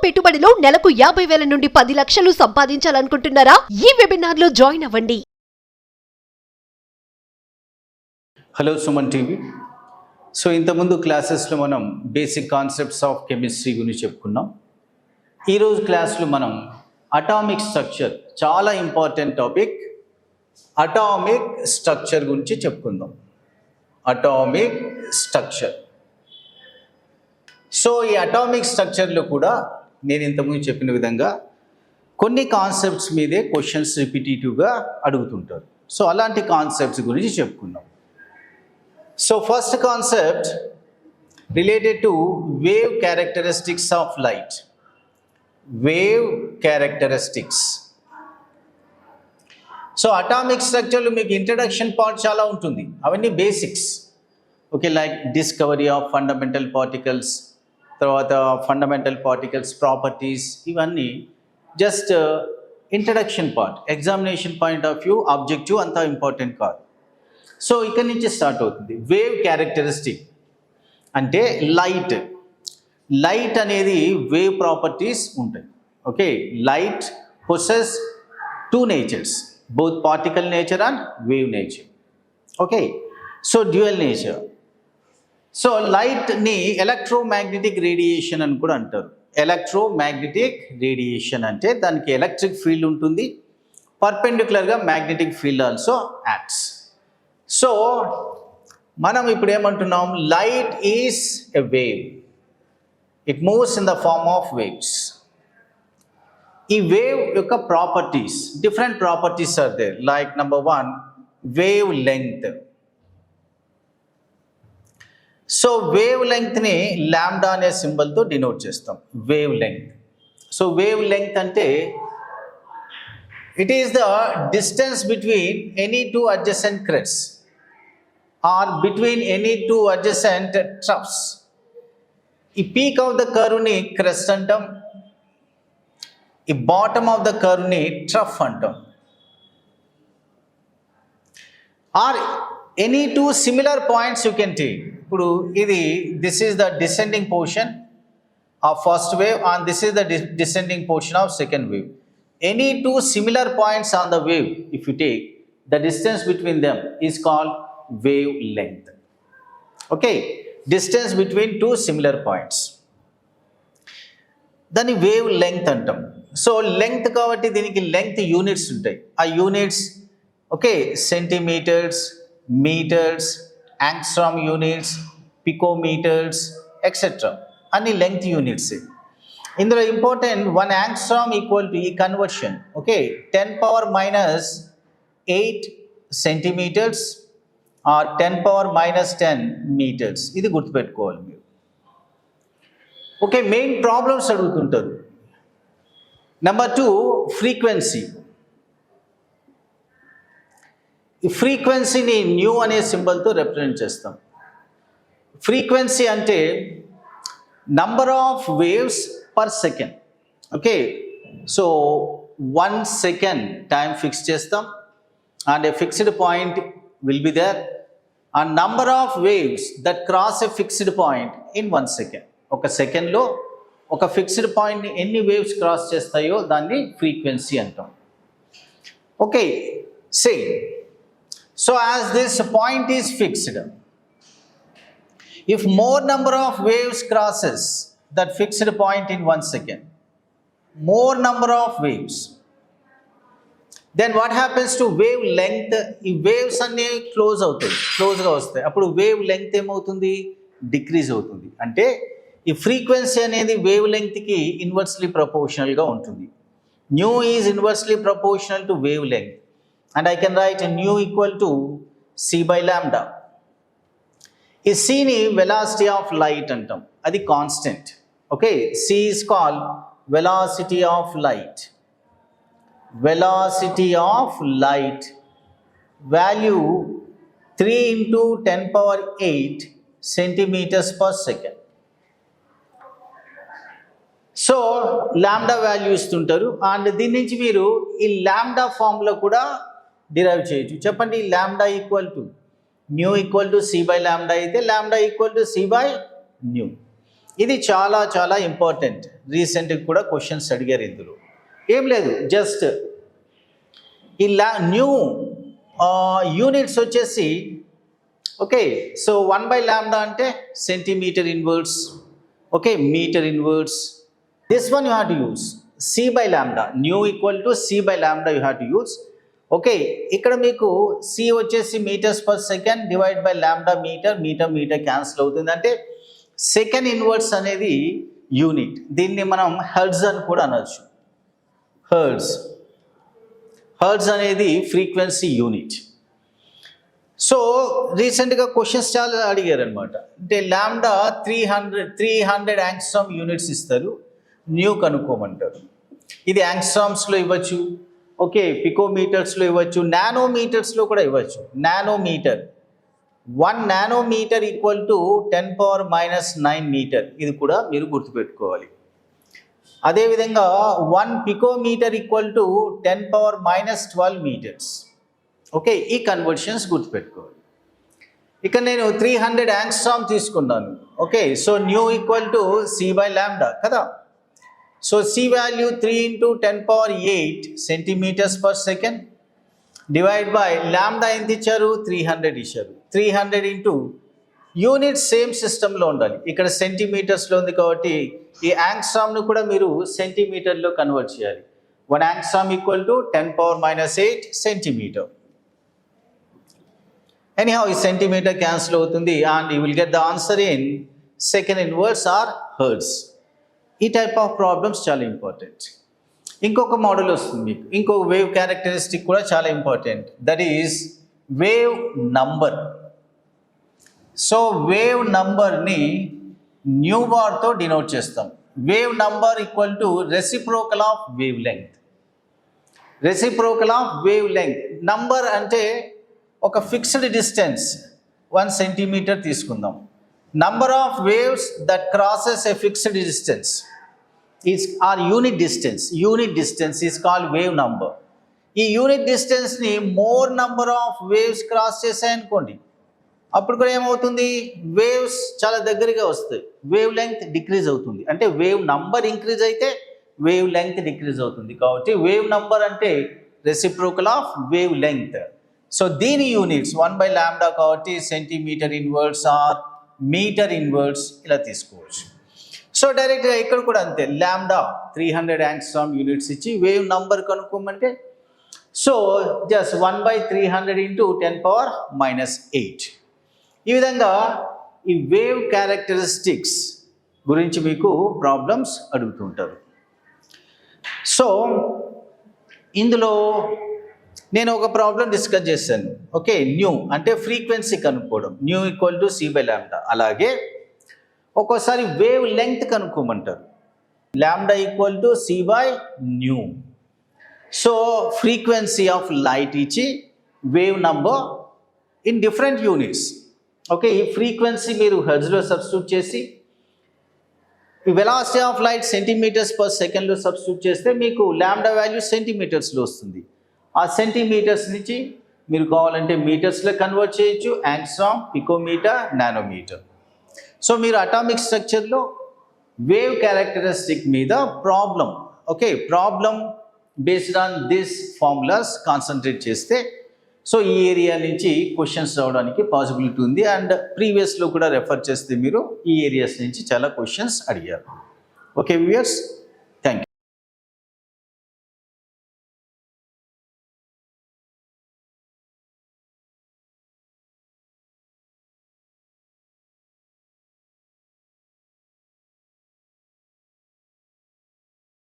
పెట్టుబడిలో నెలకు 50,000 నుండి 10 లక్షలు సంపాదించాలనుకుంటున్నారా? ఈ వెబినార్ లో జాయిన్ అవ్వండి. Hello Suman TV. సో ఇంతకుముందు క్లాసెస్లో మనం బేసిక్ కాన్సెప్ట్స్ ఆఫ్ కెమిస్ట్రీ గురించి చెప్పుకున్నాం. ఈరోజు క్లాస్లో మనం అటామిక్ స్ట్రక్చర్, చాలా ఇంపార్టెంట్ టాపిక్, అటామిక్ స్ట్రక్చర్ గురించి చెప్పుకుందాం. Atomic structure. సో ఈ అటామిక్ స్ట్రక్చర్లో కూడా నేను ఇంతకుముందు చెప్పిన విధంగా కొన్ని కాన్సెప్ట్స్ మీదే క్వశ్చన్స్ రిపిటేటివ్గా అడుగుతుంటారు. సో అలాంటి కాన్సెప్ట్స్ గురించి చెప్పుకున్నాం. So first concept related to wave characteristics of light. Wave characteristics. So atomic స్ట్రక్చర్లో మీకు ఇంట్రడక్షన్ పార్ట్ చాలా ఉంటుంది, అవన్నీ basics. Okay, like discovery of fundamental particles, తర్వాత ఫండమెంటల్ పార్టికల్స్ ప్రాపర్టీస్, ఇవన్నీ just introduction part. Examination point of view objective అంతా important కాదు. So ఇక్కడ నుంచి స్టార్ట్ అవుతుంది. వేవ్ క్యారెక్టరిస్టిక్ అంటే లైట్ అనేది వేవ్ ప్రాపర్టీస్ ఉంటాయి. Okay, light possesses two natures, both particle nature and wave nature. Okay, so dual nature. So లైట్ని electromagnetic radiation అని కూడా అంటారు. ఎలక్ట్రోమాగ్నెటిక్ రేడియేషన్ అంటే దానికి ఎలక్ట్రిక్ ఫీల్డ్ ఉంటుంది, పర్పెండిక్యులర్గా magnetic field also acts. So మనం ఇప్పుడు ఏమంటున్నాం, light is a wave, it moves in the form of waves. ఈ వేవ్ యొక్క properties, different properties are there. Like number 1, wave length. So wave లెంగ్త్ని లాంబ్డా అనే సింబల్తో డినోట్ చేస్తాం. Wave length. So wave length అంటే it is the distance between any two adjacent crests or between any two adjacent troughs. ఈ peak of the కర్వ్ని crest అంటాం, ఈ bottom of the కర్వ్ని trough అంటాం. Or any two similar points you can take. ఇప్పుడు this is the descending portion of first wave and this is the descending portion of second wave. Any two similar points on the wave, if you take, the distance between them is called wave length. Okay, distance between two similar points, దాన్ని wave length అంటాం. So length కాబట్టి దీనికి length units ఉంటాయి. ఆ units okay, centimeters, meters, angstrom units, picometers, etcetera, అన్ని length units. ఇందులో important 1 angstrom equal to, ఈ conversion okay, 10⁻⁸ centimeters or 10⁻⁻10 meters. ఇది గుర్తుపెట్టుకోవాలి మీరు. ఓకే, మెయిన్ ప్రాబ్లమ్స్ అడుగుతుంటారు. Number 2, frequency. ఈ ఫ్రీక్వెన్సీని న్యూ అనే సింబల్తో రిప్రజెంట్ చేస్తాం. ఫ్రీక్వెన్సీ అంటే number of waves per second. Okay, so 1 second time fix చేస్తాం and a fixed point will be there and number of waves that cross A fixed point in 1 second. ఒక సెకండ్లో ఒక fixed పాయింట్ని ఎన్ని waves cross చేస్తాయో దాన్ని frequency అంటాం. Okay, same. So as this point is fixed, if more number of waves crosses that fixed point in 1 second, more number of waves, then what happens to wave length? ఈ waves అన్నీ క్లోజ్గా వస్తాయి. అప్పుడు wave length ఏమవుతుంది, decrease అవుతుంది. అంటే ఈ frequency అనేది వేవ్ లెంగ్త్కి ఇన్వర్స్లీ ప్రపోర్షనల్గా ఉంటుంది. New is inversely proportional to wave length. And I can write nu equal to c by lambda. ఈ cని velocity of light అంటాం, అది constant. Okay, c is called velocity of light. Velocity of light value 3 into 10⁸ centimeters per second. So lambda value ఇస్తుంటారు and దీని నుంచి మీరు ఈ lambda formula కూడా derive చేయొచ్చు. చెప్పండి, lambda equal to nu equal to c by lambda అయితే lambda equal to c by nu. ఇది చాలా చాలా ఇంపార్టెంట్. రీసెంట్గా కూడా క్వశ్చన్స్ అడిగారు ఇందులో. ఏం లేదు, జస్ట్ ఈ న్యూ యూనిట్స్ వచ్చేసి ఓకే. సో 1/λ అంటే centimetre inverse, okay, metre inverse. This one you have to use c/λ, nu equal to c/λ you have to use. Okay, ఇక్కడ మీకు c వచ్చేసి metres per second divide by lambda metre, metre cancel అవుతుంది. అంటే second inverse అనేది unit. దీన్ని మనం hertz అని కూడా అనొచ్చు. హెర్ట్జ్ అనేది ఫ్రీక్వెన్సీ యూనిట్. సో రీసెంట్గా క్వశ్చన్స్ చాలా అడిగారు అనమాట. అంటే లాంబ్డా 300 యాంగ్స్ట్రామ్ యూనిట్స్ ఇస్తారు, న్యూ కనుక్కోమంటారు. ఇది యాంగ్స్ట్రామ్స్లో ఇవ్వచ్చు, ఓకే, పికోమీటర్స్లో ఇవ్వచ్చు, నానోమీటర్స్లో కూడా ఇవ్వచ్చు. Nanometre 1 nanometre equal to 10⁻⁻9 metre, ఇది కూడా మీరు గుర్తుపెట్టుకోవాలి. అదేవిధంగా 1 picometre equal to 10⁻⁻12 metres. Okay, ఈ కన్వర్షన్స్ గుర్తుపెట్టుకోవాలి. ఇక నేను 300 యాంగ్స్ట్రామ్ తీసుకున్నాను. Okay, so nu equal to c/λ కదా. So c value 3 × 10⁸ centimetres per second divide by lambda ఎంత ఇచ్చారు, 300 ఇచ్చారు. 300 ఇంటూ యూనిట్ సేమ్ సిస్టంలో ఉండాలి. ఇక్కడ సెంటీమీటర్స్లో ఉంది కాబట్టి ఈ యాంగ్స్ట్రామ్ను కూడా మీరు సెంటీమీటర్లో కన్వర్ట్ చేయాలి. 1 angstrom equal to 10⁻⁸ centimetre. Anyhow ఈ సెంటీమీటర్ క్యాన్సిల్ అవుతుంది and you will get the answer in second inverse or hertz. ఈ టైప్ ఆఫ్ ప్రాబ్లమ్స్ చాలా ఇంపార్టెంట్. ఇంకొక మోడల్ వస్తుంది మీకు, ఇంకొక వేవ్ క్యారెక్టరిస్టిక్ కూడా చాలా important. That is wave number. So wave నంబర్ని న్యూ బార్తో డినోట్ చేస్తాం. Wave number equal to reciprocal of wave length. Reciprocal of wave length. Number అంటే ఒక ఫిక్స్డ్ డిస్టెన్స్ 1 సెంటీమీటర్ తీసుకుందాం. Number of waves that crosses a fixed distance is or unit distance. Unit distance is called wave number. ఈ unit డిస్టెన్స్ని more number of waves cross చేసాయనుకోండి, అప్పుడు కూడా ఏమవుతుంది, waves చాలా దగ్గరగా వస్తాయి, వేవ్ లెంగ్త్ డిక్రీజ్ అవుతుంది. అంటే వేవ్ నంబర్ ఇంక్రీజ్ అయితే వేవ్ లెంగ్త్ డిక్రీజ్ అవుతుంది. కాబట్టి వేవ్ నంబర్ అంటే reciprocal of wave length. So దీని యూనిట్స్ 1/λ కాబట్టి centimeter inverse or meter inverse ఇలా తీసుకోవచ్చు. సో డైరెక్ట్గా ఇక్కడ కూడా అంతే, లాంబ్డా 300 యాంగ్స్ట్రామ్ యూనిట్స్ ఇచ్చి వేవ్ నంబర్ కనుక్కోమంటే సో జస్ట్ 1/300 ఇంటూ 10⁻⁻8. ఈ విధంగా ఈ వేవ్ క్యారెక్టరిస్టిక్స్ గురించి మీకు ప్రాబ్లమ్స్ అడుగుతుంటారు. సో ఇందులో నేను ఒక ప్రాబ్లం డిస్కస్ చేశాను. ఓకే, న్యూ అంటే ఫ్రీక్వెన్సీ కనుక్కోవడం, న్యూ ఈక్వల్ టు c/λ. అలాగే ఒక్కోసారి వేవ్ లెంగ్త్ కనుక్కోమంటారు, లాంబ్డా ఈక్వల్ టు c/న్యూ. సో ఫ్రీక్వెన్సీ ఆఫ్ లైట్ ఇచ్చి wave number in different units. Okay, ఈ ఫ్రీక్వెన్సీ మీరు హెర్ట్జ్లో సబ్స్టిట్యూట్ చేసి ఈ velocity of light centimeters per సెకండ్లో సబ్స్టిట్యూట్ చేస్తే మీకు లాంబ్డా వాల్యూ సెంటీమీటర్స్లో వస్తుంది. ఆ సెంటీమీటర్స్ నుంచి మీరు కావాలంటే మీటర్స్లో కన్వర్ట్ చేయొచ్చు, యాంగ్స్ట్రామ్, పికోమీటర్, నానోమీటర్. సో మీరు అటామిక్ స్ట్రక్చర్లో వేవ్ క్యారెక్టరిస్టిక్ మీద problem, okay, problem based on this formulas concentrate చేస్తే సో ఈ ఏరియా నుంచి క్వశ్చన్స్ రావడానికి పాసిబిలిటీ ఉంది. అండ్ ప్రీవియస్లో కూడా రెఫర్ చేస్తే మీరు ఈ ఏరియాస్ నుంచి చాలా క్వశ్చన్స్ అడిగారు. Okay viewers.